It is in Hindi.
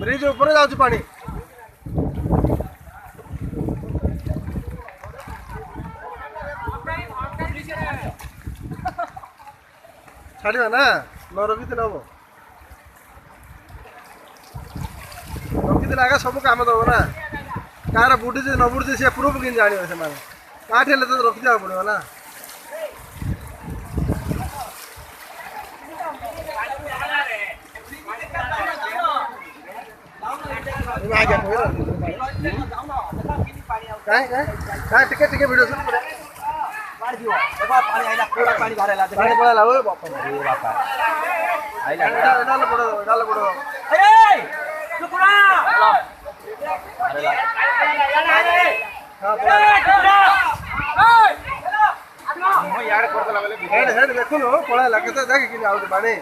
ब्रिज ऊपर जाऊँ पानी छाड़िया ना न रखी हम रखी आगे सब कम दब ना कार बुड़ी न बुड़ी सी प्रूफ कि जाने से काठी तो रखी जाओ पड़ो ना टिके टिके वीडियो शूट करे पानी आइला पूरा पानी भरेला पानी पड़ेला ओए बाप रे बापा आइला डाल पड़ो अरे टुकड़ा अरे हां टुकड़ा ओए यार कर देला हेड हेड देखो नो पड़ेला केते देख कि आउ पानी